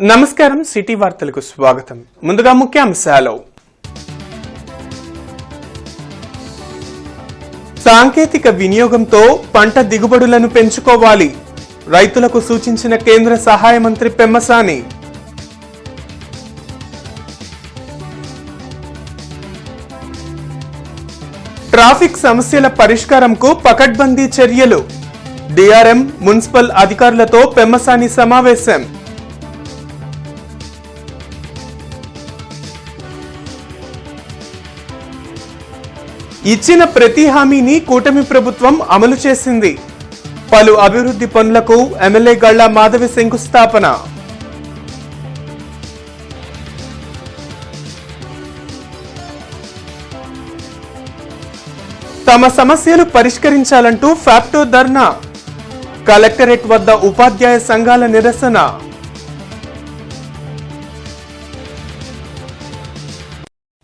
నమస్కారం, సిటీ వార్తలకు స్వాగతం. ముందుగా ముఖ్యాంశాలు. సాంకేతిక వినియోగంతో పంట దిగుబడులను పెంచుకోవాలి, రైతులకు సూచించిన కేంద్ర సహాయ మంత్రి పెమ్మసాని. ట్రాఫిక్ సమస్యల పరిష్కారంకు పకడ్బందీ చర్యలు, డిఆర్ఎం మున్సిపల్ అధికారులతో పెమ్మసాని సమావేశం. ఇచ్చిన ప్రతి హామీని కూటమి ప్రభుత్వం అమలు చేసింది. పలు అభివృద్ధి పనులకు ఎమ్మెల్యే గళ్ళ మాధవి శంకుస్థాపన. తమ సమస్యలు పరిష్కరించాలంటూ ఫ్యాప్టో ధర్నా, కలెక్టరేట్ వద్ద ఉపాధ్యాయ సంఘాల నిరసన.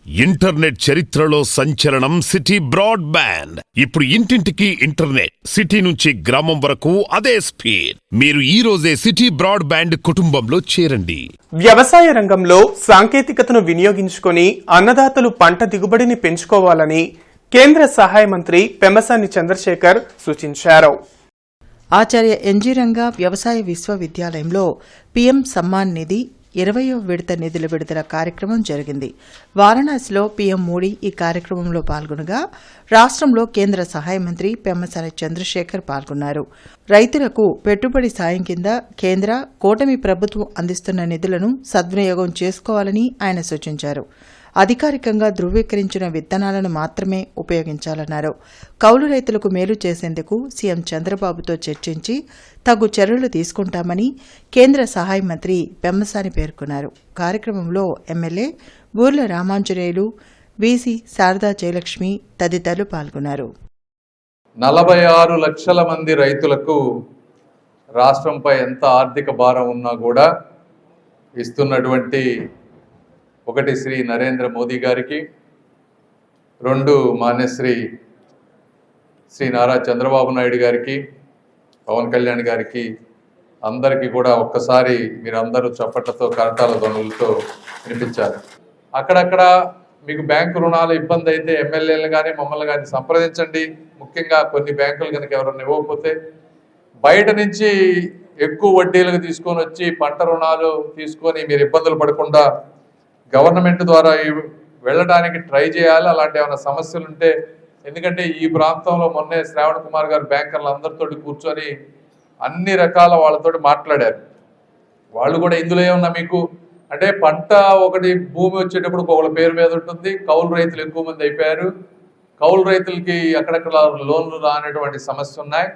ఇంటర్నెట్ చరిత్రలో సంచలనం సిటీ బ్రాడ్బ్యాండ్. ఇప్పుడు ఇంటింటికి ఇంటర్నెట్, సిటీ నుంచి గ్రామం వరకు అదే స్పీడ్. మీరు ఈ రోజే సిటీ బ్రాడ్బ్యాండ్ కుటుంబంలో చేరండి. వ్యవసాయ రంగంలో సాంకేతికతను వినియోగించుకొని అన్నదాతలు పంట దిగుబడిని పెంచుకోవాలని కేంద్ర సహాయ మంత్రి పెమ్మసాని చంద్రశేఖర్ సూచించారు. ఆచార్య ఎన్జీ రంగా వ్యవసాయ విశ్వవిద్యాలయంలో పీఎం సమ్మాన్ నిధి 20వ విడత నిధుల విడుదల కార్యక్రమం జరిగింది. వారణాసిలో పీఎం మోడీ ఈ కార్యక్రమంలో పాల్గొనగా రాష్ట్రంలో కేంద్ర సహాయ మంత్రి పెమ్మసాని చంద్రశేఖర్ పాల్గొన్నారు. రైతులకు పెట్టుబడి సాయం కింద కేంద్ర కూటమి ప్రభుత్వం అందిస్తున్న నిధులను సద్వినియోగం చేసుకోవాలని ఆయన సూచించారు. అధికారికంగా ధృవీకరించిన విత్తనాలను మాత్రమే ఉపయోగించాలన్నారు. కౌలు రైతులకు మేలు చేసేందుకు సీఎం చంద్రబాబుతో చర్చించి తగు చర్యలు తీసుకుంటామని కేంద్ర సహాయ మంత్రి పెమ్మసాని పేర్కొన్నారు. కార్యక్రమంలో ఎమ్మెల్యే బూర్ల రామాంజనేయులు, వీసీ శారదా జయలక్ష్మి తదితరులు పాల్గొన్నారు. 46 లక్షల మంది రైతులకు రాష్ట్రంపై ఎంత ఆర్థిక భారం ఉన్నా కూడా ఇస్తున్నటువంటి ఒకటి శ్రీ నరేంద్ర మోదీ గారికి, 2 మాన్యశ్రీ శ్రీ నారా చంద్రబాబు నాయుడు గారికి, పవన్ కళ్యాణ్ గారికి, అందరికీ కూడా ఒక్కసారి మీరందరూ చప్పట్లతో కరతాల ధ్వనులతో వినిపించారు. అక్కడక్కడ మీకు బ్యాంకు రుణాలు ఇబ్బంది అయితే ఎమ్మెల్యేలు కానీ మమ్మల్ని కానీ సంప్రదించండి. ముఖ్యంగా కొన్ని బ్యాంకులు కనుక ఎవరైనా ఇవ్వకపోతే బయట నుంచి ఎక్కువ వడ్డీలకు తీసుకొని వచ్చి పంట రుణాలు తీసుకొని మీరు ఇబ్బందులు పడకుండా గవర్నమెంట్ ద్వారా వెళ్ళడానికి ట్రై చేయాలి. అలాంటి ఏమైనా సమస్యలు ఉంటే, ఎందుకంటే ఈ ప్రాంతంలో మొన్నే శ్రావణ్ కుమార్ గారు బ్యాంకర్లు అందరితోటి కూర్చొని అన్ని రకాల వాళ్ళతోటి మాట్లాడారు. వాళ్ళు కూడా ఇందులో ఏమన్నా మీకు అంటే పంట ఒకటి భూమి వచ్చేటప్పుడు ఒకళ్ళ పేరు మీద ఉంటుంది. కౌలు రైతులు ఎక్కువ మంది అయిపోయారు. కౌలు రైతులకి అక్కడక్కడ లోన్లు రానటువంటి సమస్య ఉన్నాయి.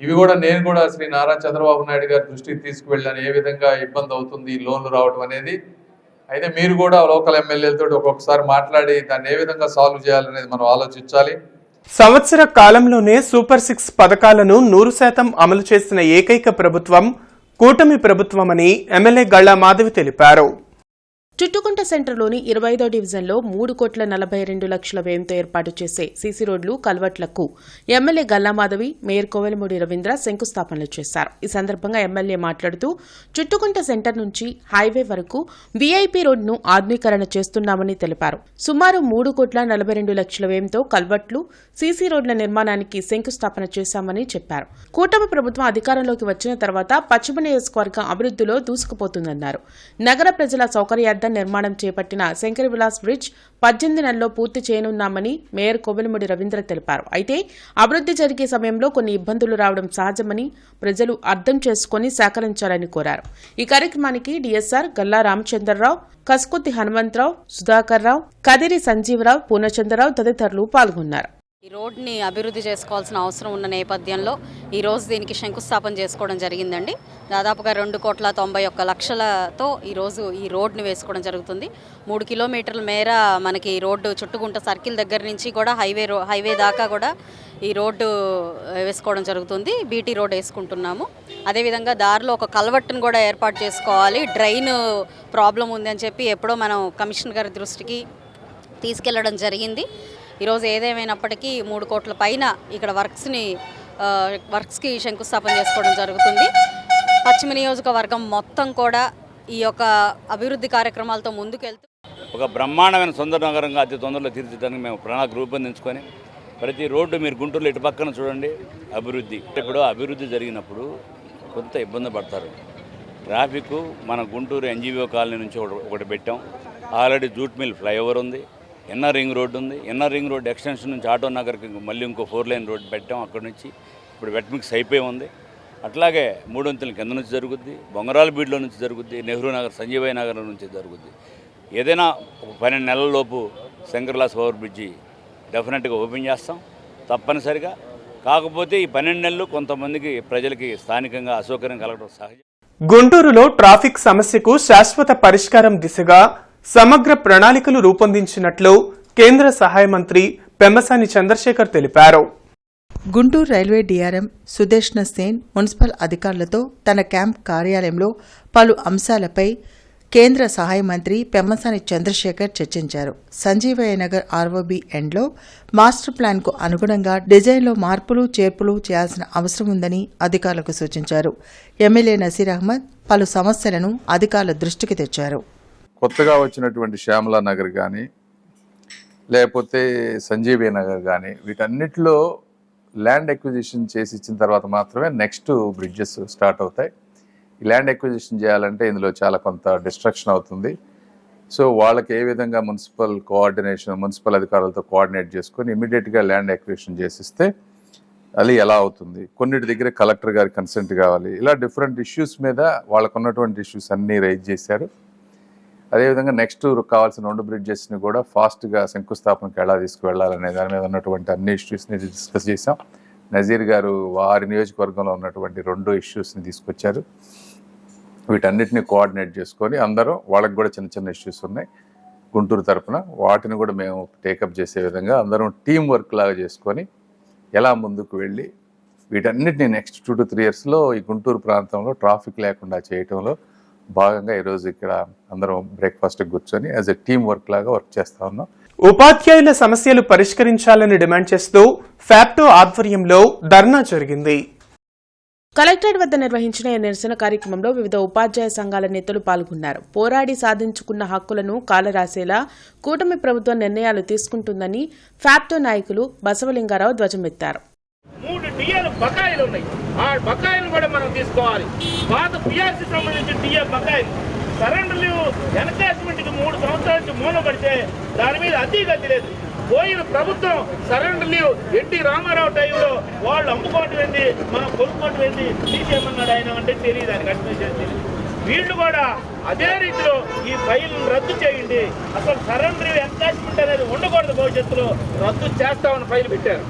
ఇవి కూడా నేను కూడా శ్రీ నారా చంద్రబాబు నాయుడు గారి దృష్టికి తీసుకువెళ్ళాను, ఏ విధంగా ఇబ్బంది అవుతుంది ఈ లోన్లు రావడం అనేది. అయితే మీరు కూడా లోకల్ ఎమ్మెల్యేలతో ఒక్కొక్కసారి మాట్లాడి దాన్ని ఏ విధంగా సాల్వ్ చేయాలనేది మనం ఆలోచించాలి. సంవత్సర కాలంలోనే సూపర్ 6 పథకాలను 100% అమలు చేసిన ఏకైక ప్రభుత్వం కూటమి ప్రభుత్వమని ఎమ్మెల్యే గళ్ళ మాధవి తెలిపారు. చుట్టుకుంట సెంటర్లోని 25వ డివిజన్లో 3,42,00,000 వ్యయంతో ఏర్పాటు చేసే సీసీ రోడ్లు, కల్వర్ట్లకు ఎమ్మెల్యే గల్లామాధవి, మేయర్ కోవెలమూడి రవీంద్ర శంకుస్థాపనలు చేశారు. ఈ సందర్భంగా ఎమ్మెల్యే మాట్లాడుతూ చుట్టుకుంట సెంటర్ నుంచి హైవే వరకు వీఐపీ రోడ్ను ఆధునీకరణ చేస్తున్నామని తెలిపారు. సుమారు 3,42,00,000 వ్యయంతో కల్వర్ట్లు, సీసీ రోడ్ల నిర్మాణానికి శంకుస్థాపన చేశామని చెప్పారు. కూటమి ప్రభుత్వం అధికారంలోకి వచ్చిన తర్వాత పశ్చిమ నియోజకవర్గం అభివృద్ధిలో దూసుకుపోతుందన్నారు. నగర ప్రజల సౌకర్యార్థం నిర్మాణం చేపట్టిన శంకర్ విలాస్ బ్రిడ్జ్ 18 నెలల్లో పూర్తి చేయనున్నామని మేయర్ కోవెలమూడి రవీంద్ర తెలిపారు. అయితే అభివృద్ధి జరిగే సమయంలో కొన్ని ఇబ్బందులు రావడం సహజమని ప్రజలు అర్థం చేసుకుని సహకరించాలని కోరారు. ఈ కార్యక్రమానికి డీఎస్ఆర్ గల్లా రామచంద్రరావు, కస్కుత్తి హనుమంతరావు, సుధాకర్ రావు, కదిరి సంజీవరావు, పూర్ణచంద్రరావు తదితరులు పాల్గొన్నారు. ఈ రోడ్ని అభివృద్ధి చేసుకోవాల్సిన అవసరం ఉన్న నేపథ్యంలో ఈరోజు దీనికి శంకుస్థాపన చేసుకోవడం జరిగిందండి. దాదాపుగా 2,91,00,000తో ఈరోజు ఈ రోడ్ని వేసుకోవడం జరుగుతుంది. 3 కిలోమీటర్ల మేర మనకి రోడ్డు చుట్టుకుంట సర్కిల్ దగ్గర నుంచి కూడా హైవే దాకా కూడా ఈ రోడ్డు వేసుకోవడం జరుగుతుంది. బీటీ రోడ్ వేసుకుంటున్నాము. అదేవిధంగా దారిలో ఒక కల్వర్ట్ను కూడా ఏర్పాటు చేసుకోవాలి. డ్రైన్ ప్రాబ్లం ఉంది అని చెప్పి ఎప్పుడో మనం కమిషనర్ గారి దృష్టికి తీసుకెళ్లడం జరిగింది. ఈరోజు ఏదేమైనప్పటికీ 3 కోట్ల పైన ఇక్కడ వర్క్స్కి శంకుస్థాపన చేసుకోవడం జరుగుతుంది. పశ్చిమ నియోజకవర్గం మొత్తం కూడా ఈ యొక్క అభివృద్ధి కార్యక్రమాలతో ముందుకెళ్తూ ఒక బ్రహ్మాండమైన సుందర నగరంగా అతి తొందరలో తీర్చిదిద్దడానికి మేము ప్రణాళిక రూపొందించుకొని ప్రతి రోడ్డు మీరు గుంటూరులో ఇటు పక్కన చూడండి అభివృద్ధి. ఇప్పుడు అభివృద్ధి జరిగినప్పుడు కొంత ఇబ్బంది పడతారు. ట్రాఫిక్ మన గుంటూరు ఎన్జీఓ కాలనీ నుంచి ఒకటి పెట్టాం. ఆల్రెడీ జూట్ మిల్ ఫ్లైఓవర్ ఉంది, ఇన్నర్ రింగ్ రోడ్డు ఉంది. ఇన్నర్ రింగ్ రోడ్ ఎక్స్టెన్షన్ నుంచి ఆటో నగర్కి మళ్ళీ ఇంకో 4 లైన్ రోడ్డు పెట్టాం. అక్కడి నుంచి ఇప్పుడు వెట్ మిక్స్ అయిపోయి ఉంది. అట్లాగే 3 వంతుల కింద నుంచి జరుగుద్ది, బొంగరాల బీడ్లో నుంచి జరుగుద్ది, నెహ్రూ నగర్ సంజీవయ్య నగర్ నుంచి జరుగుద్ది. ఏదైనా ఒక 12 నెలల లోపు శంకర్లాస్ ఓవర్ బ్రిడ్జి డెఫినెట్గా ఓపెన్ చేస్తాం తప్పనిసరిగా. కాకపోతే ఈ 12 నెలలు కొంతమందికి ప్రజలకి స్థానికంగా అసౌకర్యం కలగడం సహజం. గుంటూరులో ట్రాఫిక్ సమస్యకు శాశ్వత పరిష్కారం దిశగా సమగ్ర ప్రణాళికలు రూపొందించినట్లు కేంద్ర సహాయ మంత్రి పెమ్మసాని చంద్రశేఖర్ తెలిపారు. Guntur railway DRM Sudeshna Sen municipal అధికారులతో తన క్యాంప్ కార్యాలయంలో పలు అంశాలపై కేంద్ర సహాయ మంత్రి పెమ్మసాని చంద్రశేఖర్ చర్చించారు. సంజీవయ్య నగర్ ఆర్ఓబీ ఎండ్లో మాస్టర్ ప్లాన్కు అనుగుణంగా డిజైన్లో మార్పులు చేర్పులు చేయాల్సిన అవసరం ఉందని అధికారులకు సూచించారు. ఎమ్మెల్యే నసీర్ అహ్మద్ పలు సమస్యలను అధికారుల దృష్టికి తెచ్చారు. కొత్తగా వచ్చినటువంటి శ్యామలా నగర్ కానీ లేకపోతే సంజీవయ్య నగర్ కానీ వీటన్నిటిలో ల్యాండ్ ఎక్విజిషన్ చేసి ఇచ్చిన తర్వాత మాత్రమే నెక్స్ట్ బ్రిడ్జెస్ స్టార్ట్ అవుతాయి. ఈ ల్యాండ్ ఎక్విజిషన్ చేయాలంటే ఇందులో చాలా కొంత డిస్ట్రక్షన్ అవుతుంది. సో వాళ్ళకి ఏ విధంగా మున్సిపల్ అధికారులతో కోఆర్డినేట్ చేసుకొని ఇమీడియట్గా ల్యాండ్ ఎక్విజిషన్ చేసిస్తే అది ఎలా అవుతుంది, కొన్నిటి దగ్గర కలెక్టర్ గారి కన్సెంట్ కావాలి. ఇలా డిఫరెంట్ ఇష్యూస్ మీద వాళ్ళకు ఉన్నటువంటి ఇష్యూస్ అన్నీ రైజ్ చేశారు. అదేవిధంగా నెక్స్ట్ కావాల్సిన 2 బ్రిడ్జెస్ని కూడా ఫాస్ట్గా శంకుస్థాపనకి ఎలా తీసుకువెళ్ళాలనే దాని మీద ఉన్నటువంటి అన్ని ఇష్యూస్ని డిస్కస్ చేసాం. నజీర్ గారు వారి నియోజకవర్గంలో ఉన్నటువంటి 2 ఇష్యూస్ని తీసుకొచ్చారు. వీటన్నిటిని కోఆర్డినేట్ చేసుకొని అందరం, వాళ్ళకి కూడా చిన్న చిన్న ఇష్యూస్ ఉన్నాయి గుంటూరు తరఫున, వాటిని కూడా మేము టేకప్ చేసే విధంగా అందరం టీం వర్క్ లాగా చేసుకొని ఎలా ముందుకు వెళ్ళి వీటన్నిటిని నెక్స్ట్ 2 to 3 yearsలో ఈ గుంటూరు ప్రాంతంలో ట్రాఫిక్ లేకుండా చేయటంలో భాగంగా ఈరోజు ఇక్కడ అందరం బ్రేక్ఫాస్ట్ కూర్చొని యాజ్ ఎ టీం వర్క్ లాగా వర్క్ చేస్తా ఉన్నాం. ఉపాధ్యాయుల సమస్యలు పరిష్కరించాలని డిమాండ్ చేస్తూ ఫ్యాప్టో ఆధ్వర్యంలో ధర్నా జరిగింది. కలెక్టరేట్ వద్ద నిర్వహించిన ఈ నిరసన కార్యక్రమంలో వివిధ ఉపాధ్యాయ సంఘాల నేతలు పాల్గొన్నారు. పోరాడి సాధించుకున్న హక్కులను కాలరాసేలా కూటమి ప్రభుత్వం నిర్ణయాలు తీసుకుంటుందని ఫ్యాప్టో నాయకులు బసవలింగారావు ధ్వజమెత్తారు. 3 డిఏలు బకాయిలు ఉన్నాయి. ఆ బకాయిలు కూడా మనం తీసుకోవాలి. పాత పిఆర్సీ సంబంధించిన డిఏ బకాయిలు సరెండర్ లీవ్ ఎన్కాష్మెంట్కి 3 సంవత్సరాల నుంచి మూల పడితే దాని మీద అతిగతి లేదు. పోయిన ప్రభుత్వం సరెండర్ లీవ్ ఎన్టీ రామారావు టైంలో వాళ్ళు అమ్ముకోవటం ఏంటి, మనం కొనుక్కోవటం ఏంటి, తీసేయమన్నాడు ఆయన అంటే తెలియదు, దానికి అడ్మిషన్ తెలియదు. వీళ్ళు కూడా అదే రీతిలో ఈ ఫైల్ను రద్దు చేయండి, అసలు సరెండర్ లీవ్ ఎన్కాష్మెంట్ అనేది ఉండకూడదు, భవిష్యత్తులో రద్దు చేస్తామని ఫైల్ పెట్టారు.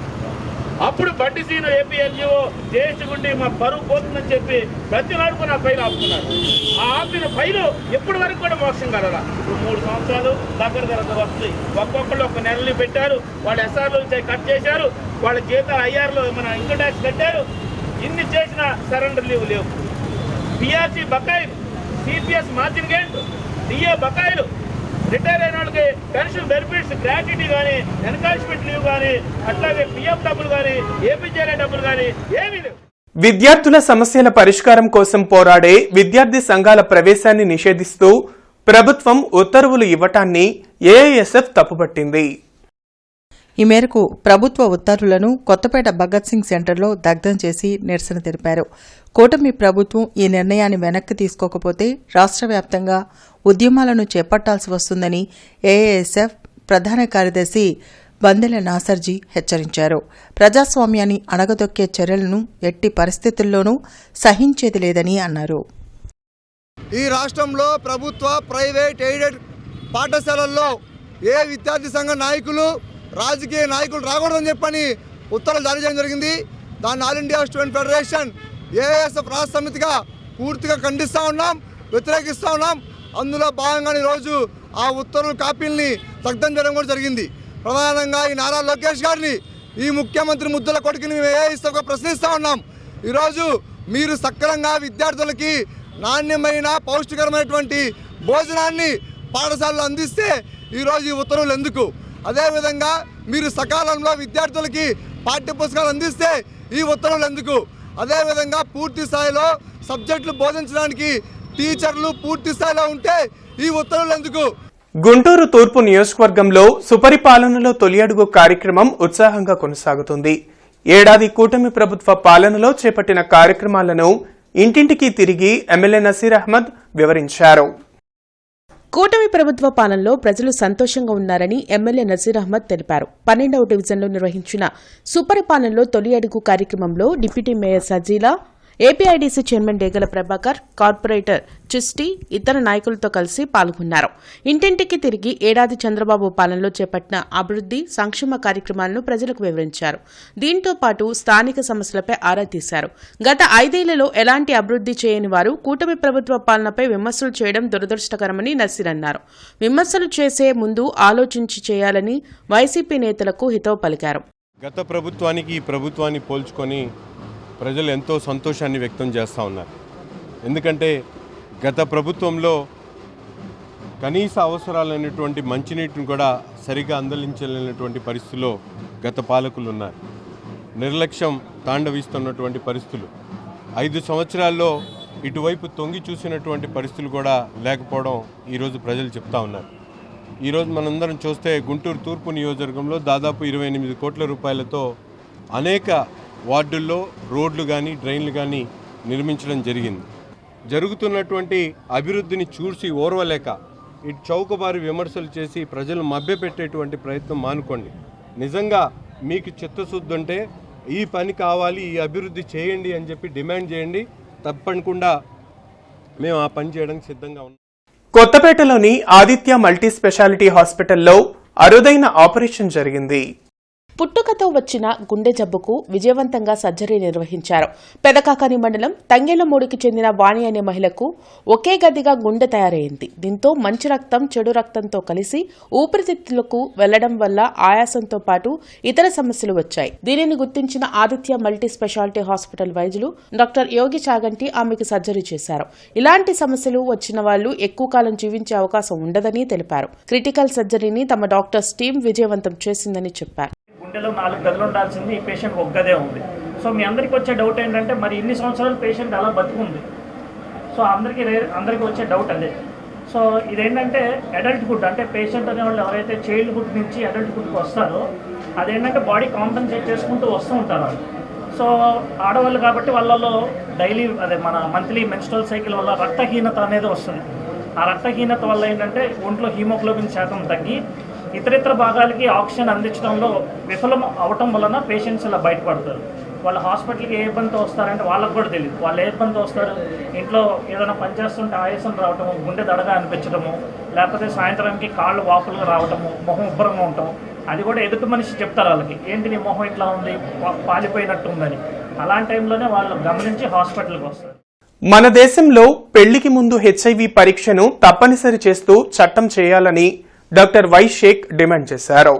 అప్పుడు బండి సీను ఏపీఎల్జీఓ చేసుకుంటే మా పరువు పోతుందని చెప్పి ప్రతి నాడుకు నా ఫైల్ ఆపుతున్నారు. ఆ ఆపిన ఫైలు ఎప్పటి వరకు కూడా మోక్షం కలరా. ఇప్పుడు 3 సంవత్సరాలు దగ్గర వస్తుంది. ఒక్కొక్కళ్ళు 1 నెలని పెట్టారు, వాళ్ళ ఎస్ఆర్లు కట్ చేశారు, వాళ్ళ జీతాలు ఐఆర్లో మన ఇన్కమ్ ట్యాక్స్ కట్టారు. ఇన్ని చేసిన సరెండర్ లీవ్ లేవు. పిఆర్సీ బకాయిలు, సిపిఎస్ మార్జిన్ గెయిన్, డిఏ బకాయిలు, రిటైర్ అయిన వాళ్ళకి పెన్షన్ బెనిఫిట్స్, గ్రాట్యుటీ కానీ, ఎన్కాష్మెంట్ లీవ్ కానీ, అట్లాగే పిఎఫ్ డబ్బులు కానీ, ఏపీజేఆర్ఏ డబ్బులు కానీ ఏమీ లేవు. విద్యార్థుల సమస్యల పరిష్కారం కోసం పోరాడే విద్యార్థి సంఘాల ప్రవేశాన్ని నిషేధిస్తూ ప్రభుత్వం ఉత్తర్వులు ఇవ్వటాన్ని ఏఐఎస్ఎఫ్ తప్పుపట్టింది. ఈ మేరకు ప్రభుత్వ ఉత్తర్వులను కొత్తపేట భగత్ సింగ్ సెంటర్లో దగ్ధం చేసి నిరసన తెలిపారు. కూటమి ప్రభుత్వం ఈ నిర్ణయాన్ని వెనక్కి తీసుకోకపోతే రాష్ట్ర వ్యాప్తంగా ఉద్యమాలను చేపట్టాల్సి వస్తుందని ఏఐఎస్ఎఫ్ ప్రధాన కార్యదర్శి బందెల నాసర్జీ హెచ్చరించారు. ప్రజాస్వామ్యాన్ని అణగదొక్కే చర్యలను ఎట్టి పరిస్థితుల్లోనూ సహించేది లేదని అన్నారు. ఈ రాష్ట్రంలో ప్రభుత్వ, ప్రైవేట్, ఎయిడెడ్ పాఠశాలల్లో ఏ విద్యార్థి సంఘ నాయకులు, రాజకీయ నాయకులు రాకూడదని చెప్పని ఉత్తర్వులు జారీ చేయడం జరిగింది. దాన్ని all India student federation AISF రాష్ట్ర సమితిగా పూర్తిగా ఖండిస్తూ ఉన్నాం, వ్యతిరేకిస్తూ ఉన్నాం. అందులో భాగంగానే ఈరోజు ఆ ఉత్తర్వుల కాపీల్ని దగ్ధం చేయడం కూడా జరిగింది. ప్రధానంగా ఈ నారా లోకేష్ గారిని, ఈ ముఖ్యమంత్రి ముద్దుల కొడుకుని మేము ఏఐఎస్ఎఫ్గా ప్రశ్నిస్తూ ఉన్నాం. ఈరోజు మీరు సక్రమంగా విద్యార్థులకి నాణ్యమైన పౌష్టికరమైనటువంటి భోజనాన్ని పాఠశాలలో అందిస్తే ఈరోజు ఈ ఉత్తర్వులు ఎందుకు? అదేవిధంగా మీరు సకాలంలో విద్యార్థులకి పాఠ్యపుస్తకాలు అందిస్తే ఈ ఉత్తర్వులు ఎందుకు? అదేవిధంగా పూర్తి స్థాయిలో సబ్జెక్టులు బోధించడానికి టీచర్లు పూర్తి స్థాయిలో ఉంటే ఈ ఉత్తర్వులు ఎందుకు? గుంటూరు తూర్పు నియోజకవర్గంలో సుపరిపాలనలో తొలి అడుగు కార్యక్రమం ఉత్సాహంగా కొనసాగుతుంది. ఏడాది కూటమి ప్రభుత్వ పాలనలో చేపట్టిన కార్యక్రమాలను ఇంటింటికి తిరిగి ఎమ్మెల్యే నసీర్ అహ్మద్ వివరించారు. కూటమి ప్రభుత్వ పాలనలో ప్రజలు సంతోషంగా ఉన్నారని ఎమ్మెల్యే నసీర్ అహ్మద్ తెలిపారు. 12వ డివిజన్లో నిర్వహించిన సుపరిపాలనలో తొలి అడుగు కార్యక్రమంలో deputy mayor Sajila, APIDC chairman డేగల ప్రభాకర్, కార్పొరేటర్ చిస్టి ఇతర నాయకులతో కలిసి పాల్గొన్నారు. ఇంటింటికి తిరిగి ఏడాది చంద్రబాబు పాలనలో చేపట్టిన అభివృద్ది, సంక్షేమ కార్యక్రమాలను ప్రజలకు వివరించారు. దీంతో పాటు స్థానిక సమస్యలపై ఆరా తీశారు. గత 5 ఏళ్లలో ఎలాంటి అభివృద్ది చేయని వారు కూటమి ప్రభుత్వ పాలనపై విమర్శలు చేయడం దురదృష్టకరమని నసీర్ అన్నారు. విమర్శలు చేసే ముందు ఆలోచించి చేయాలని వైసీపీ నేతలకు హితవు పలికారు. గత ప్రభుత్వానికి ఈ ప్రభుత్వాన్ని పోల్చుకొని ప్రజలు ఎంతో సంతోషాన్ని వ్యక్తం చేస్తూ ఉన్నారు. ఎందుకంటే గత ప్రభుత్వంలో కనీస అవసరాలైనటువంటి మంచినీటిని కూడా సరిగా అందలించలేనటువంటి పరిస్థితుల్లో గత పాలకులు ఉన్నారు. నిర్లక్ష్యం తాండవిస్తున్నటువంటి పరిస్థితులు. 5 సంవత్సరాల్లో ఇటువైపు తొంగి చూసినటువంటి పరిస్థితులు కూడా లేకపోవడం ఈరోజు ప్రజలు చెప్తా ఉన్నారు. ఈరోజు మనందరం చూస్తే గుంటూరు తూర్పు నియోజకవర్గంలో దాదాపు 28 కోట్ల రూపాయలతో అనేక వార్డుల్లో రోడ్లు కానీ డ్రైన్లు కానీ నిర్మించడం జరిగింది. జరుగుతున్నటువంటి అభివృద్ధిని చూసి ఓర్వలేక ఇటు చౌకబారి విమర్శలు చేసి ప్రజలు మభ్యపెట్టేటువంటి ప్రయత్నం మానుకోండి. నిజంగా మీకు చిత్తశుద్ధి ఉంటే ఈ పని కావాలి, ఈ అభివృద్ధి చేయండి అని చెప్పి డిమాండ్ చేయండి. తప్పకుండా మేము ఆ పని చేయడానికి సిద్ధంగా ఉన్నాం. కొత్తపేటలోని ఆదిత్య మల్టీ స్పెషాలిటీ హాస్పిటల్లో అరుదైన ఆపరేషన్ జరిగింది. పుట్టుకతో వచ్చిన గుండె జబ్బుకు విజయవంతంగా సర్జరీ నిర్వహించారు. పెదకాకాని మండలం తంగేళ్లమూడికి చెందిన వాణి అనే మహిళకు ఒకే గదిగా గుండె తయారైంది. దీంతో మంచి రక్తం చెడు రక్తంతో కలిసి ఊపిరితిత్తులకు వెళ్లడం వల్ల ఆయాసంతో పాటు ఇతర సమస్యలు వచ్చాయి. దీనిని గుర్తించిన ఆదిత్య మల్టీ స్పెషాలిటీ హాస్పిటల్ వైద్యులు డాక్టర్ యోగి చాగంటి ఆమెకు సర్జరీ చేశారు. ఇలాంటి సమస్యలు వచ్చిన వాళ్లు ఎక్కువ కాలం జీవించే అవకాశం ఉండదని తెలిపారు. క్రిటికల్ సర్జరీని తమ డాక్టర్స్ టీం విజయవంతం చేసిందని చెప్పారు. గుండెలో 4 గదులు ఉండాల్సింది ఈ పేషెంట్ ఒక గదే ఉంది. సో మీ అందరికీ వచ్చే డౌట్ ఏంటంటే మరి ఇన్ని సంవత్సరాలు పేషెంట్ అలా బతుకుంది. సో అందరికీ వచ్చే డౌట్ అదే. సో ఇదేంటంటే అడల్ట్హుడ్, అంటే పేషెంట్ అనేవాళ్ళు ఎవరైతే చైల్డ్హుడ్ నుంచి అడల్ట్హుడ్కి వస్తారో అదేంటంటే బాడీ కాంపెన్సేట్ చేసుకుంటూ వస్తూ ఉంటారు వాళ్ళు. సో ఆడవాళ్ళు కాబట్టి వాళ్ళలో డైలీ మన మంత్లీ మెన్స్ట్రల్ సైకిల్ వల్ల రక్తహీనత అనేది వస్తుంది. ఆ రక్తహీనత వల్ల ఏంటంటే ఒంట్లో హీమోగ్లోబిన్ శాతం తగ్గి ఇతరితర భాగాలకి ఆక్సిజన్ అందించడంలో విఫలం అవటం వలన పేషెంట్స్ ఇలా బయటపడతారు. వాళ్ళు హాస్పిటల్కి ఏ ఇబ్బందితో వస్తారంటే వాళ్ళకు కూడా తెలియదు. వాళ్ళు ఏ ఇబ్బందితో వస్తారు, ఇంట్లో ఏదైనా పని చేస్తుంటే ఆయాసం రావటము, గుండె దడగా అనిపించడము, లేకపోతే సాయంత్రానికి కాళ్ళు వాపులుగా రావటము, మొహం ఉబ్బరంగా ఉండటం. అది కూడా ఎదుటి మనిషి చెప్తారు వాళ్ళకి, ఏంటి నీ మొహం ఇట్లా ఉంది, పాలిపోయినట్టు ఉందని. అలాంటి టైంలోనే వాళ్ళు గమనించి హాస్పిటల్కి వస్తారు. మన దేశంలో పెళ్లికి ముందు HIV పరీక్షను తప్పనిసరి చేస్తూ చట్టం చేయాలని డాక్టర్ వై షేక్ డిమాండ్ చేశారు.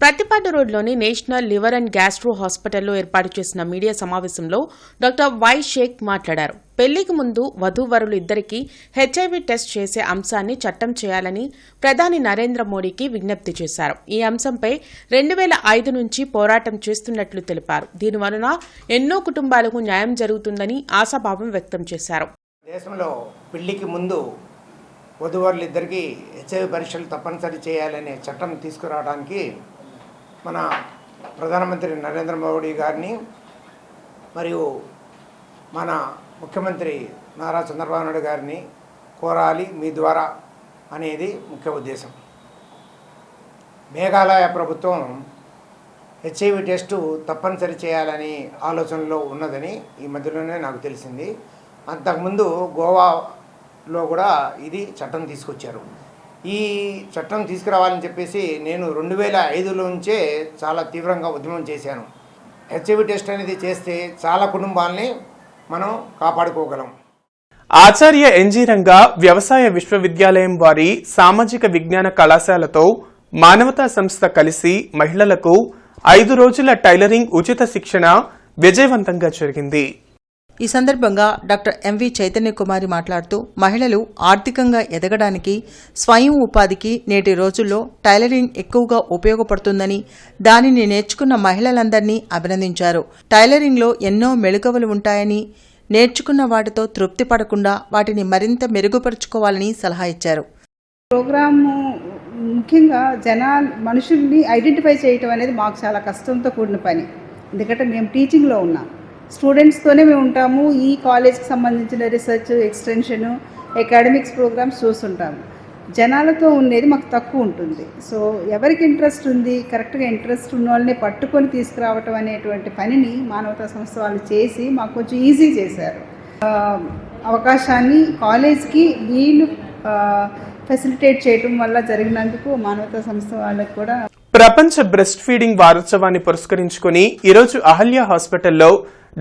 ప్రతిపాడు రోడ్లోని నేషనల్ లివర్ అండ్ గ్యాస్ట్రో హాస్పిటల్లో ఏర్పాటు చేసిన మీడియా సమావేశంలో డాక్టర్ వై షేక్ మాట్లాడారు. పెళ్లికి ముందు వధూవరులు ఇద్దరికీ HIV టెస్ట్ చేసే అంశాన్ని చట్టం చేయాలని ప్రధాని నరేంద్ర మోడీకి విజ్ఞప్తి చేశారు. ఈ అంశంపై 2005 నుంచి పోరాటం చేస్తున్నట్లు తెలిపారు. దీనివలన ఎన్నో కుటుంబాలకు న్యాయం జరుగుతుందని ఆశాభావం వ్యక్తం చేశారు. దేశంలో పెళ్లికి ముందు వధూవరులిద్దరికీ HIV పరీక్షలు తప్పనిసరి చేయాలనే చట్టం తీసుకురావడానికి మన ప్రధానమంత్రి నరేంద్ర మోడీ గారిని మరియు మన ముఖ్యమంత్రి నారా చంద్రబాబు నాయుడు గారిని కోరాలి మీ ద్వారా అనేది ముఖ్య ఉద్దేశం. మేఘాలయ ప్రభుత్వం HIV టెస్టు తప్పనిసరి చేయాలని ఆలోచనలో ఉన్నదని ఈ మధ్యలోనే నాకు తెలిసింది. అంతకుముందు గోవాలో కూడా ఇది చట్టం తీసుకొచ్చారు. ఈ చట్టం తీసుకురావాలని చెప్పేసి నేను 2005లో నుంచే చాలా తీవ్రంగా ఉద్యమం చేశాను. HIV టెస్ట్ అనేది చేస్తే చాలా కుటుంబాలని మనం కాపాడుకోగలం. ఆచార్య ఎన్జీ రంగా వ్యవసాయ విశ్వవిద్యాలయం వారి సామాజిక విజ్ఞాన కళాశాలతో మానవతా సంస్థ కలిసి మహిళలకు 5 రోజుల టైలరింగ్ ఉచిత శిక్షణ విజయవంతంగా జరిగింది. ఈ సందర్భంగా డాక్టర్ ఎంవి చైతన్య కుమారి మాట్లాడుతూ మహిళలు ఆర్థికంగా ఎదగడానికి స్వయం ఉపాధికి నేటి రోజుల్లో టైలరింగ్ ఎక్కువగా ఉపయోగపడుతుందని దానిని నేర్చుకున్న మహిళలందరినీ అభినందించారు. టైలరింగ్లో ఎన్నో మెళకువలు ఉంటాయని నేర్చుకున్న వాటితో తృప్తి పడకుండా వాటిని మరింత మెరుగుపరుచుకోవాలని సలహా ఇచ్చారు. ప్రోగ్రాము ముఖ్యంగా మనుషుల్ని ఐడెంటిఫై చేయటం అనేది మాకు చాలా కష్టంతో కూడిన పని. ఎందుకంటే మేము టీచింగ్లో ఉన్నాం, స్టూడెంట్స్తోనే మేము ఉంటాము. ఈ కాలేజ్కి సంబంధించిన రీసెర్చ్, ఎక్స్టెన్షను, అకాడమిక్స్ ప్రోగ్రామ్స్ చూస్తుంటాము. జనాలతో ఉండేది మాకు తక్కువ ఉంటుంది. సో ఎవరికి ఇంట్రెస్ట్ ఉంది, కరెక్ట్గా ఇంట్రెస్ట్ ఉన్న వాళ్ళని పట్టుకొని తీసుకురావటం అనేటువంటి పనిని మానవతా సంస్థ వాళ్ళు చేసి మాకు కొంచెం ఈజీ చేశారు. అవకాశాన్ని కాలేజ్కి వీళ్ళు ఫెసిలిటేట్ చేయటం వల్ల జరిగినందుకు మానవతా సంస్థ వాళ్ళకి కూడా. ప్రపంచ బ్రెస్ట్ ఫీడింగ్ వారోత్సవాన్ని పురస్కరించుకుని ఈరోజు అహల్య హాస్పిటల్లో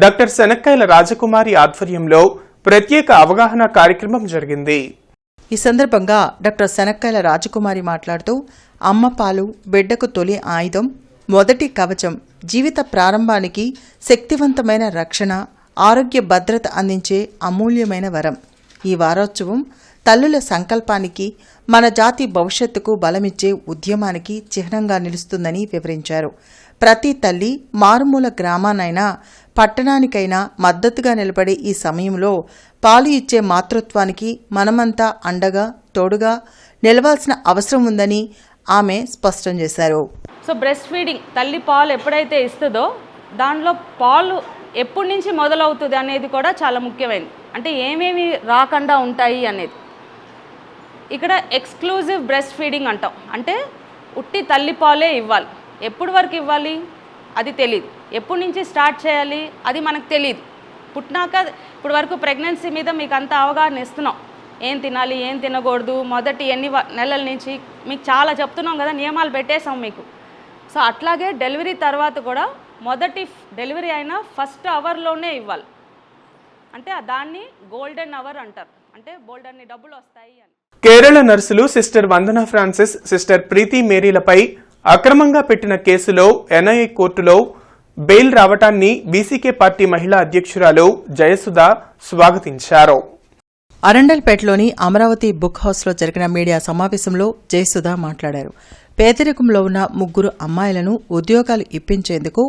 డాక్టర్ శనక్కాయల రాజకుమారి ఆధ్వర్యంలో ప్రత్యేక అవగాహన కార్యక్రమం జరిగింది. ఈ సందర్భంగా డాక్టర్ శనక్కాయల రాజకుమారి మాట్లాడుతూ, అమ్మ పాలు బిడ్డకు తొలి ఆయుధం, మొదటి కవచం, జీవిత ప్రారంభానికి శక్తివంతమైన రక్షణ, ఆరోగ్య భద్రత అందించే అమూల్యమైన వరం. ఈ వారోత్సవం తల్లుల సంకల్పానికి, మన జాతి భవిష్యత్తుకు బలమిచ్చే ఉద్యమానికి చిహ్నంగా నిలుస్తుందని వివరించారు. ప్రతి తల్లి మారుమూల గ్రామానైనా పట్టణానికైనా మద్దతుగా నిలబడే ఈ సమయంలో పాలు ఇచ్చే మాతృత్వానికి మనమంతా అండగా తోడుగా నిలవాల్సిన అవసరం ఉందని ఆమె స్పష్టం చేశారు. సో బ్రెస్ట్ ఫీడింగ్, తల్లి పాలు ఎప్పుడైతే ఇస్తుందో దానిలో పాలు ఎప్పటి నుంచి మొదలవుతుంది అనేది కూడా చాలా ముఖ్యమైనది. అంటే ఏమేమి రాకుండా ఉంటాయి అనేది. ఇక్కడ ఎక్స్క్లూజివ్ బ్రెస్ట్ ఫీడింగ్ అంటాం. అంటే ఉట్టి తల్లి పాలే ఇవ్వాలి. ఎప్పటి వరకు ఇవ్వాలి అది తెలియదు, ఎప్పటి నుంచి స్టార్ట్ చేయాలి అది మనకు తెలియదు. పుట్టినాక ఇప్పుడు వరకు ప్రెగ్నెన్సీ మీద మీకు అంత అవగాహన ఇస్తున్నాం, ఏం తినాలి ఏం తినకూడదు, మొదటి ఎన్ని నెలల నుంచి మీకు చాలా చెప్తున్నాం కదా, నియమాలు పెట్టేసాం మీకు. సో అట్లాగే డెలివరీ తర్వాత కూడా మొదటి డెలివరీ అయినా ఫస్ట్ అవర్లోనే ఇవ్వాలి. అంటే దాన్ని గోల్డెన్ అవర్ అంటారు. అంటే బోల్డన్ని డబ్బులు వస్తాయి అని. కేరళ నర్సులు సిస్టర్ వందన ఫ్రాన్సిస్, సిస్టర్ ప్రీతి మేరీలపై అక్రమంగా పెట్టిన కేసులో ఎన్ఐఏ కోర్టులో బెయిల్ రావటాన్ని బీసీకే పార్టీ మహిళా అధ్యక్షురాలు జయసుధ స్వాగతించారు. అరండల్పేటలోని అమరావతి బుక్ హౌస్లో జరిగిన మీడియా సమావేశంలో జయసుధ మాట్లాడారు. పేదరికంలో ఉన్న 3 అమ్మాయిలను ఉద్యోగాలు ఇప్పించేందుకు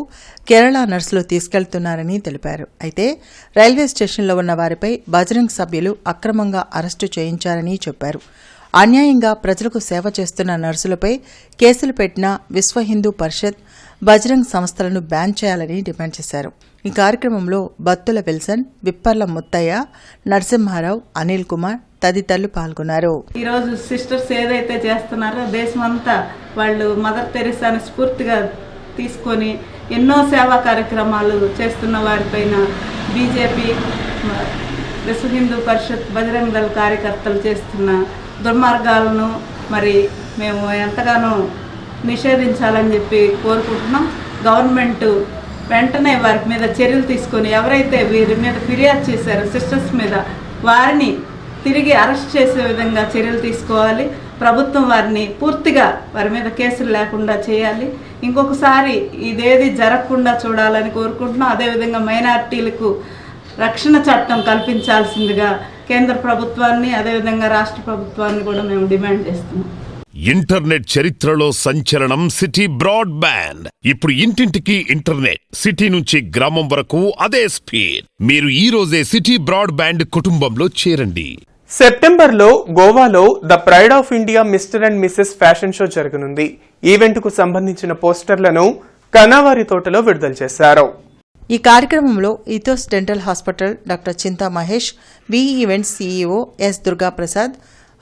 కేరళ నర్సులు తీసుకెళ్తున్నారని తెలిపారు. అయితే రైల్వే స్టేషన్లో ఉన్న వారిపై బజరంగ్ సభ్యులు అక్రమంగా అరెస్టు చేయించారని చెప్పారు. అన్యాయంగా ప్రజలకు సేవ చేస్తున్న నర్సులపై కేసులు పెట్టిన విశ్వ హిందూ పరిషత్, బజరంగ్ సంస్థలను బ్యాన్ చేయాలని డిమాండ్ చేశారు. ఈ కార్యక్రమంలో బత్తుల విల్సన్, విప్పర్ల ముత్తయ్య, నరసింహారావు, అనిల్ కుమార్ తదితరులు పాల్గొన్నారు. ఈరోజు సిస్టర్స్ ఏదైతే చేస్తున్నారో దేశమంతా వాళ్ళు మదర్ తెరిసాని స్ఫూర్తిగా తీసుకొని ఎన్నో సేవా కార్యక్రమాలు చేస్తున్న వారిపైన బీజేపీ, విశ్వ హిందూ పరిషత్, బజరంగ్ దళ కార్యకర్తలు చేస్తున్న దుర్మార్గాలను మరి మేము ఎంతగానో నిషేధించాలని చెప్పి కోరుకుంటున్నాం. గవర్నమెంట్ వెంటనే వారి మీద చర్యలు తీసుకొని ఎవరైతే వీరి మీద ఫిర్యాదు చేశారో సిస్టర్స్ మీద వారిని తిరిగి అరెస్ట్ చేసే విధంగా చర్యలు తీసుకోవాలి. ప్రభుత్వం వారిని పూర్తిగా వారి మీద కేసులు లేకుండా చేయాలి. ఇంకొకసారి ఇదేది జరగకుండా చూడాలని కోరుకుంటున్నాం. అదేవిధంగా మైనారిటీలకు రక్షణ చట్టం కల్పించాల్సిందిగా కేంద్ర ప్రభుత్వాన్ని అదేవిధంగా రాష్ట్ర ప్రభుత్వాన్ని కూడా మేము డిమాండ్ చేస్తున్నాం. ఇంటర్నెట్ చరిత్రలో సంచలనం సిటీ బ్రాడ్బ్యాండ్. ఇప్పుడు ఇంటింటికి ఇంటర్నెట్, సిటీ నుంచి గ్రామం వరకు అదే స్పీడ్. మీరు ఈ రోజే సిటీ బ్రాడ్బ్యాండ్ కుటుంబంలో చేరండి. సెప్టెంబర్లో గోవాలో the pride of India mister and Mrs fashion show జరగనుంది. ఈవెంట్కు సంబంధించిన పోస్టర్లను కనావారి తోటలో విడుదల చేశారు. ఈ కార్యక్రమంలో Ethos dental hospital doctor Chinta Mahesh, V events CEO S Durgaprasad,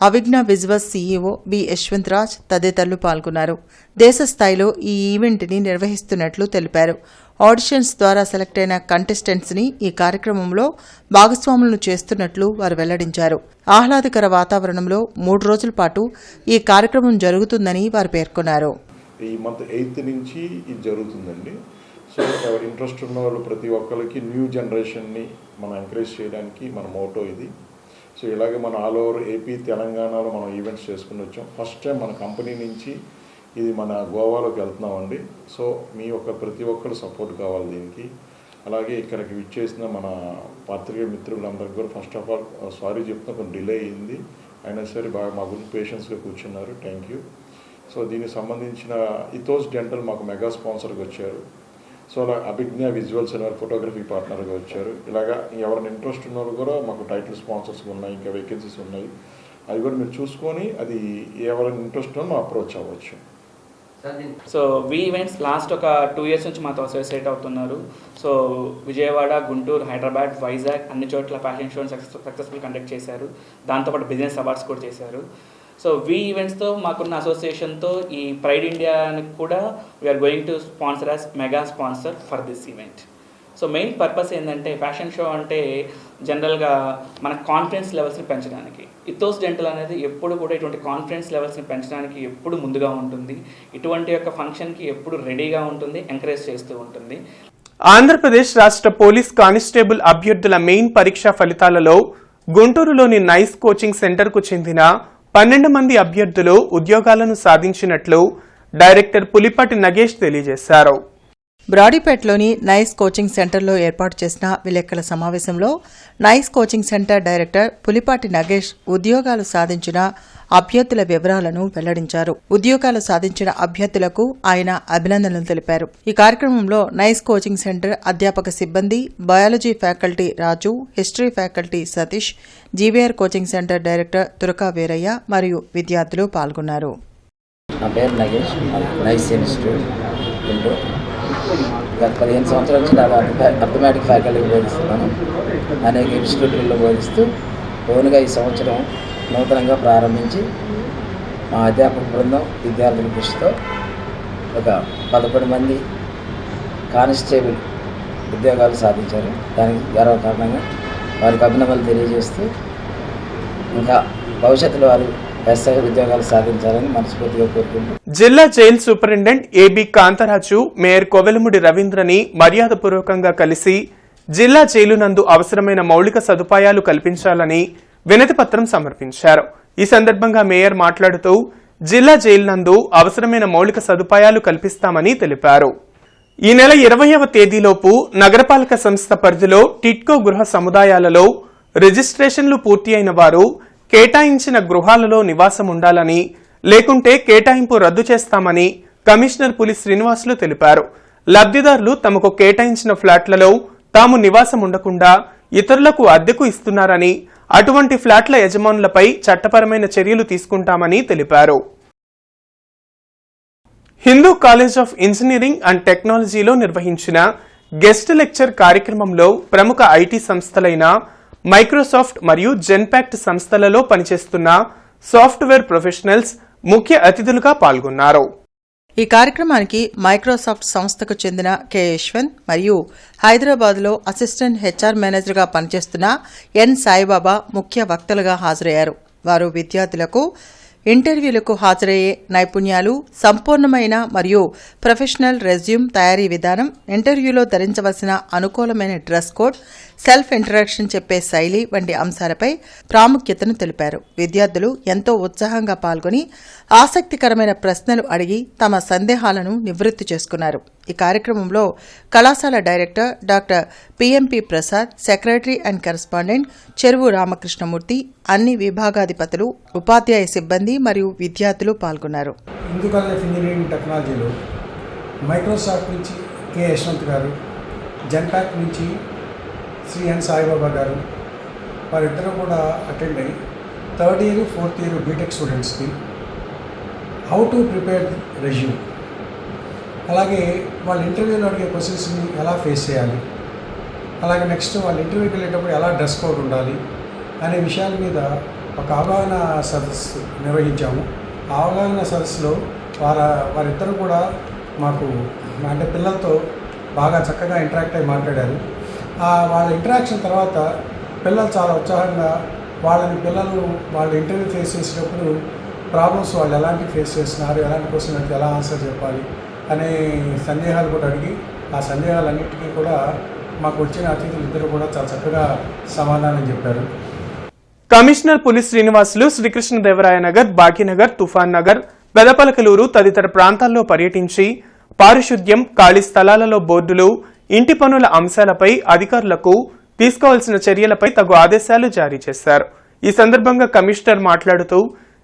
Avighna visuals CEO B Yashwant Raj తదితరులు పాల్గొన్నారు. దేశ స్థాయిలో ఈ ఈవెంట్ని నిర్వహిస్తున్నట్లు తెలిపారు. ఆడిషన్స్ ద్వారా సెలెక్ట్ అయిన కంటెస్టెంట్స్ని ఈ కార్యక్రమంలో భాగస్వాములను చేస్తున్నట్లు వారు వెల్లడించారు. ఆహ్లాదకర వాతావరణంలో 3 రోజుల పాటు ఈ కార్యక్రమం జరుగుతుందని వారు పేర్కొన్నారు. ఈ మంత్ 8th నుంచి ఇది జరుగుతుందండి. సో ఇంట్రెస్ట్ ఉన్న వాళ్ళు ప్రతి ఒక్కరికి న్యూ జనరేషన్ని మనం ఎంకరేజ్ చేయడానికి మన మోటో ఇది. సో ఇలాగే మన ఆల్ ఓవర్ ఏపీ, తెలంగాణలో మనం ఈవెంట్స్ చేసుకుని వచ్చాం. ఫస్ట్ టైం మన కంపెనీ నుంచి ఇది మన గోవాలోకి వెళ్తున్నామండి. సో మీ యొక్క ప్రతి ఒక్కరు సపోర్ట్ కావాలి దీనికి. అలాగే ఇక్కడికి విచ్చేసిన మన పాత్రికేయ మిత్రులందరికీ కూడా ఫస్ట్ ఆఫ్ ఆల్ సారీ చెప్తున్నా, కొంచెం డిలే అయింది, అయినా సరే బాగా మా గురించి పేషెన్స్గా కూర్చున్నారు. Thank you. సో దీనికి సంబంధించిన ఈథోస్ డెంటల్ మాకు మెగా స్పాన్సర్గా వచ్చారు. సో అలా అభిజ్ఞ విజువల్స్ అనే ఫోటోగ్రఫీ పార్ట్నర్గా వచ్చారు. ఇలాగా ఎవరైనా ఇంట్రెస్ట్ ఉన్న వాళ్ళు కూడా మాకు టైటిల్ స్పాన్సర్స్ ఉన్నాయి, ఇంకా వేకెన్సీస్ ఉన్నాయి. అవి కూడా మీరు చూసుకొని అది ఎవరైనా ఇంట్రెస్ట్ ఉన్నా అప్రోచ్ అవ్వచ్చు. సో వి ఈవెంట్స్ లాస్ట్ ఒక 2 years నుంచి మాతో అసోసియేట్ అవుతున్నారు. సో విజయవాడ, గుంటూరు, హైదరాబాద్, వైజాగ్ అన్ని చోట్ల ఫ్యాషన్ షోని సక్సెస్ఫుల్ కండక్ట్ చేశారు. దాంతోపాటు బిజినెస్ అవార్డ్స్ కూడా చేశారు. సో వి ఈవెంట్స్తో మాకున్న అసోసియేషన్తో ఈ ప్రైడ్ ఇండియాని కూడా we are going to sponsor as mega sponsor for this event. So main purpose ఏంటంటే ఫ్యాషన్ షో అంటే జనరల్గా మన కాన్ఫిడెన్స్ లెవెల్స్ని పెంచడానికి. ఇథోస్ డెంటల్ అనేది ఎప్పుడు కూడా ఇటువంటి కాన్ఫిడెన్స్ లెవెల్స్ని పెంచడానికి ఎప్పుడు ముందుగా ఉంటుంది. ఇటువంటి యొక్క ఫంక్షన్కి ఎప్పుడు రెడీగా ఉంటుంది, ఎంకరేజ్ చేస్తూ ఉంటుంది. ఆంధ్రప్రదేశ్ రాష్ట్ర పోలీస్ కానిస్టేబుల్ అభ్యర్థుల మెయిన్ పరీక్షా ఫలితాలలో గుంటూరులోని నైస్ కోచింగ్ సెంటర్కు చెందిన 12 మంది అభ్యర్థులు ఉద్యోగాలను సాధించినట్లు డైరెక్టర్ పులిపాటి నగేష్ తెలియజేశారు. బ్రాడీపేటలోని నైస్ కోచింగ్ సెంటర్లో ఏర్పాటు చేసిన విలేకరుల సమావేశంలో nice coaching centre director Pulipati Nagesh ఉద్యోగాలు సాధించిన అభ్యర్థుల వివరాలను వెల్లడించారు. ఉద్యోగాలు సాధించిన అభ్యర్థులకు ఆయన అభినందనలు తెలిపారు. ఈ కార్యక్రమంలో నైస్ కోచింగ్ సెంటర్ అధ్యాపక సిబ్బంది, biology faculty Raju, history faculty Satish, GVR coaching centre director Turaka Veeraiah మరియు విద్యార్థులు పాల్గొన్నారు. నా పేరు నగేష్, నైస్ ఇన్స్టిట్యూట్ గుంటూరు. గత 15 సంవత్సరాల నుంచి నాకు అర్థమెటిక్ ఫ్యాకల్టీ బోధిస్తున్నాను. అనేక ఇన్స్టిట్యూట్లలో బోధిస్తూ ఓన్గా ఈ సంవత్సరం నూతనంగా ప్రారంభించి మా అధ్యాపక బృందం విద్యార్థుల కృషితో ఒక 11 మంది కానిస్టేబుల్ ఉద్యోగాలు సాధించారు. దానికి గర్వకారణంగా వారికి అభినందనలు తెలియజేస్తూ ఇంకా భవిష్యత్తులో వారు ఎస్ఐ ఉద్యోగాలు సాధించాలని మనస్ఫూర్తిగా కోరుకుంటున్నాను. జిల్లా జైలు superintendent AB Kantharaju mayor Kovelamudi రవీంద్రని మర్యాదపూర్వకంగా కలిసి జిల్లా జైలు నందు అవసరమైన మౌలిక సదుపాయాలు కల్పించాలని వినతిపత్రం సమర్పించారు. ఈ సందర్భంగా మేయర్ మాట్లాడుతూ జిల్లా జైలు నందు అవసరమైన మౌలిక సదుపాయాలు కల్పిస్తామని తెలిపారు. ఈ నెల 20వ తేదీలోపు నగరపాలక సంస్థ పరిధిలో టిట్కో గృహ సముదాయాలలో రిజిస్ట్రేషన్లు పూర్తి అయిన వారు కేటాయించిన గృహాలలో నివాసం ఉండాలని, లేకుంటే కేటాయింపు రద్దు చేస్తామని కమిషనర్ పులి శ్రీనివాసులు తెలిపారు. లబ్ధిదారులు తమకు కేటాయించిన ఫ్లాట్లలో తాము నివాసం ఉండకుండా ఇతరులకు అద్దెకు ఇస్తున్నారని, అటువంటి ఫ్లాట్ల యజమానులపై చట్టపరమైన చర్యలు తీసుకుంటామని తెలిపారు. Hindu college of engineering and టెక్నాలజీలో నిర్వహించిన గెస్ట్ లెక్చర్ కార్యక్రమంలో ప్రముఖ ఐటీ సంస్థలైన మైక్రోసాఫ్ట్ మరియు జెన్పాక్ట్ సంస్థలలో పనిచేస్తున్న సాఫ్ట్వేర్ ప్రొఫెషనల్స్ ముఖ్య అతిథులుగా పాల్గొన్నారు. ఈ కార్యక్రమానికి మైక్రోసాఫ్ట్ సంస్థకు చెందిన కె యశ్వంత్ మరియు హైదరాబాద్లో అసిస్టెంట్ హెచ్ఆర్ మేనేజర్గా పనిచేస్తున్న ఎన్ సాయిబాబా ముఖ్య వక్తలుగా హాజరయ్యారు. వారు విద్యార్థులకు ఇంటర్వ్యూలకు హాజరయ్యే నైపుణ్యాలు, సంపూర్ణమైన మరియు ప్రొఫెషనల్ రెజ్యూమ్ తయారీ విధానం, ఇంటర్వ్యూలో ధరించవలసిన అనుకూలమైన డ్రెస్ కోడ్, సెల్ఫ్ ఇంట్రడక్షన్ చెప్పే శైలి వంటి అంశాలపై ప్రాముఖ్యతను తెలిపారు. విద్యార్థులు ఎంతో ఉత్సాహంగా పాల్గొని ఆసక్తికరమైన ప్రశ్నలు అడిగి తమ సందేహాలను నివృత్తి చేసుకున్నారు. ఈ కార్యక్రమంలో కళాశాల director doctor PMP Prasad, secretary and correspondent చెరువు రామకృష్ణమూర్తి, అన్ని విభాగాధిపతులు, ఉపాధ్యాయ సిబ్బంది మరియు విద్యార్థులు పాల్గొన్నారు. హిందూ కాలేజ్ ఆఫ్ ఇంజనీరింగ్ టెక్నాలజీలో మైక్రోసాఫ్ట్ నుంచి కె యశ్వంత్ గారు, జెన్పాక్ నుంచి శ్రీ ఎన్ సాయిబాబా గారు, వారిద్దరూ కూడా అటెండ్ అయ్యి 3rd year 4th year BTech స్టూడెంట్స్కి హౌ టు ప్రిపేర్ రెజ్యూమ్, అలాగే వాళ్ళ ఇంటర్వ్యూలో అడిగే క్వశ్చన్స్ని ఎలా ఫేస్ చేయాలి, అలాగే నెక్స్ట్ వాళ్ళ ఇంటర్వ్యూకి వెళ్ళేటప్పుడు ఎలా డ్రెస్ కోడ్ ఉండాలి అనే విషయాల మీద ఒక అవగాహన సదస్సు నిర్వహించాము. ఆ అవగాహన సదస్సులో వారిద్దరూ కూడా మాకు అంటే పిల్లలతో బాగా చక్కగా ఇంటరాక్ట్ అయ్యి మాట్లాడారు. వాళ్ళ ఇంటరాక్షన్ తర్వాత పిల్లలు చాలా ఉత్సాహంగా పిల్లలు వాళ్ళ ఇంటర్వ్యూ ఫేస్ చేసేటప్పుడు ప్రాబ్లమ్స్ వాళ్ళు ఎలాంటి ఫేస్ చేస్తున్నారు, ఎలాంటి క్వశ్చన్ అడిగి ఎలా ఆన్సర్ చెప్పాలి అనే సందేహాలు కూడా అడిగి ఆ సందేహాలన్నింటికీ కూడా మాకు వచ్చిన అతిథులు ఇద్దరు కూడా చాలా చక్కగా సమాధానం చెప్పారు. కమిషనర్ పులి శ్రీనివాసులు శ్రీకృష్ణదేవరాయ నగర్, భాగ్యనగర్, తుఫాన్ నగర్, పెదపలకలూరు తదితర ప్రాంతాల్లో పర్యటించి పారిశుద్ధ్యం, ఖాళీ స్థలాలలో బోర్డులు, ఇంటి పనుల అంశాలపై అధికారులకు తీసుకోవాల్సిన చర్యలపై తగు ఆదేశాలు జారీ చేశారు. ఈ సందర్భంగా కమిషనర్ మాట్లాడుతూ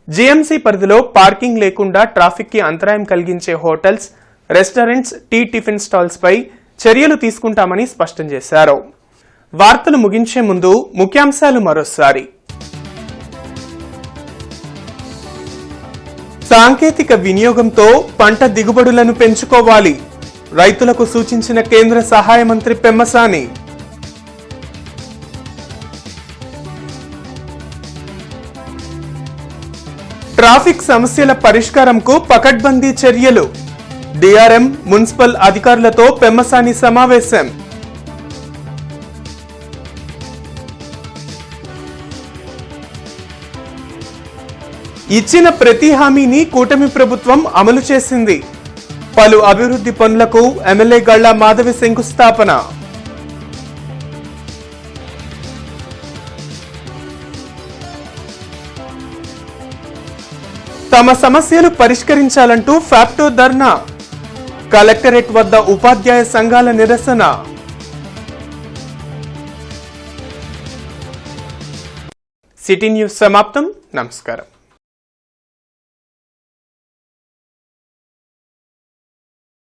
జీఎంసీ పరిధిలో పార్కింగ్ లేకుండా ట్రాఫిక్ కి అంతరాయం కలిగించే hotels, restaurants, tea tiffin stalls పై చర్యలు తీసుకుంటామని స్పష్టం చేశారు. వార్తలు ముగించే ముందు ముఖ్యాంశాలు మరోసారి. సాంకేతిక వినియోగంతో పంట దిగుబడులను పెంచుకోవాలి, రైతులకు సూచించిన కేంద్ర సహాయ మంత్రి పెమ్మసాని. ట్రాఫిక్ సమస్యల పరిష్కారంకు పకడ్బందీ చర్యలు, డిఆర్ఎం మున్సిపల్ అధికారులతో పెమ్మసాని సమావేశం. ఇచ్చిన ప్రతి హామీని కూటమి ప్రభుత్వం అమలు చేసింది, పలు అభివృద్ధి పనులకు ఎమ్మెల్యే గళ్ళ మాధవి శంకుస్థాపన. తమ సమస్యలు పరిష్కరించాలంటూ ఫ్యాప్టో ధర్నా, కలెక్టరేట్ వద్ద ఉపాధ్యాయ సంఘాల నిరసన. సిటీ న్యూస్ సమాప్తం. నమస్కారం.